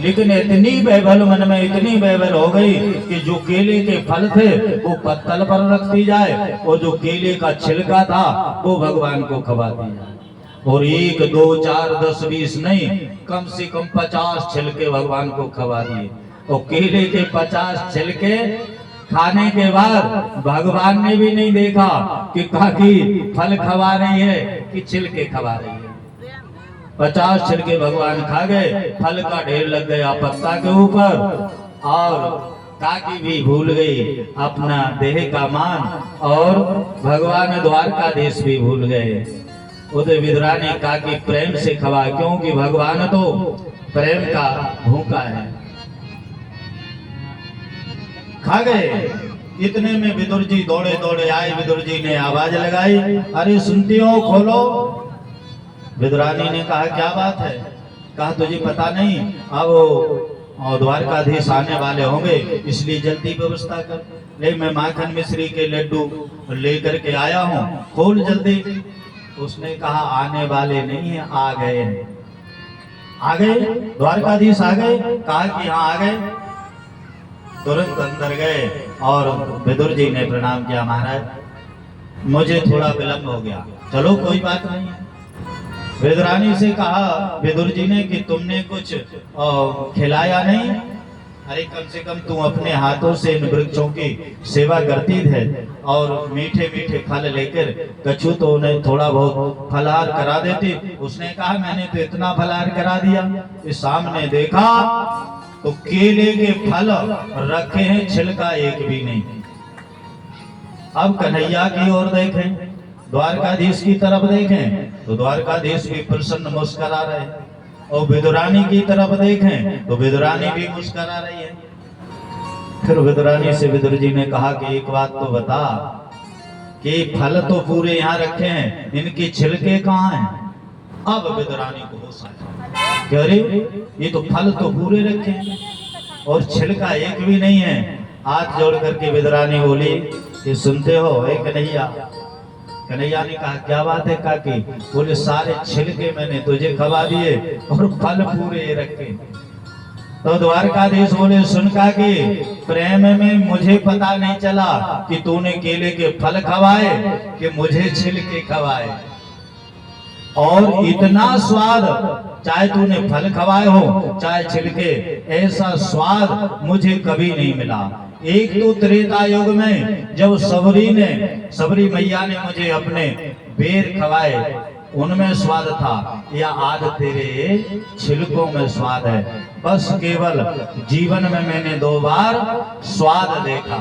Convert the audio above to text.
लेकिन इतनी बेबल मन में इतनी बेबल हो गई कि जो केले के फल थे वो पत्तल पर रख दी जाए और जो केले का छिलका था वो भगवान को खवा दिया। और 1 2 4 10 20 नहीं, कम से कम 50 छिलके भगवान को खवा दिए। और केले के 50 छिलके खाने के बाद भगवान ने भी नहीं देखा कि काकी फल खवा रही है कि छिलके खवा रही है। 50 छिलके भगवान खा गए, फल का ढेर लग गया पत्ता के ऊपर, और काकी भी भूल गई अपना देह का मान, और भगवान द्वारकाधीश भी भूल गए। उधर विदुरा ने काकी प्रेम से खवा, क्योंकि भगवान तो प्रेम का भूखा है। खा गए। इतने में विदुर जी दौड़े दौड़े आए। विदुर जी ने आवाज लगाई, अरे सुनती हो, खोलो। विदुरानी ने कहा क्या बात है? कहा तुझे पता नहीं, अब द्वारकाधीश आने वाले होंगे, इसलिए जल्दी व्यवस्था कर ले। मैं माखन मिश्री के लड्डू लेकर के आया हूँ, खोल जल्दी। उसने कहा आने वाले नहीं है, आ गए। आ गए, द्वारकाधीश आ गए। कहा कि हाँ आ गए। तुरंत अंदर गए और विदुर जी ने प्रणाम किया, महाराज मुझे थोड़ा विलंब हो गया। चलो कोई बात नहीं। विदुरानी से कहा विदुर जी ने कि तुमने कुछ खिलाया नहीं? अरे कम से कम तुम अपने हाथों से इन वृक्षों की सेवा करती थे और मीठे मीठे फल लेकर कछु तो उन्हें थोड़ा बहुत फलाहार करा देती। उसने कहा मैंने तो इतना फलाहार करा दिया। इस सामने देखा तो केले के फल रखे हैं, छिलका एक भी नहीं। अब कन्हैया की ओर देखें, द्वारकाधीश की तरफ देखें तो द्वारकाधीश भी प्रसन्न मुस्कुरा रहे, और विदुरानी की तरफ देखें तो विदुरानी भी मुस्कुरा रही है। फिर विदुरानी से विदुर जी ने कहा कि एक बात तो बता कि फल तो पूरे यहाँ रखे हैं, इनके छिलके कहाँ हैं? अब विदुरानी को होश आया कि अरे ये तो फल तो पूरे रखे हैं और छिलका एक भी नहीं है। हाथ जोड़ करके विदुरानी बोली कि सुनते हो हे कन्हैया? कन्हैया ने कहा क्या बात है काकी? बोले सारे छिलके मैंने तुझे खवा दिए और फल पूरे रखे। तो द्वारकाधीश बोले सुन काकी, प्रेम में मुझे पता नहीं चला कि तूने केले के फल खवाए कि मुझे छिलके खवाए, और इतना स्वाद, चाहे तूने फल खवाए हो चाहे छिलके, ऐसा स्वाद मुझे कभी नहीं मिला। एक तो त्रेता युग में जब सबरी मैया ने मुझे अपने बेर खवाए, उनमें स्वाद था, या आज तेरे छिलकों में स्वाद है। बस केवल जीवन में मैंने 2 बार स्वाद देखा।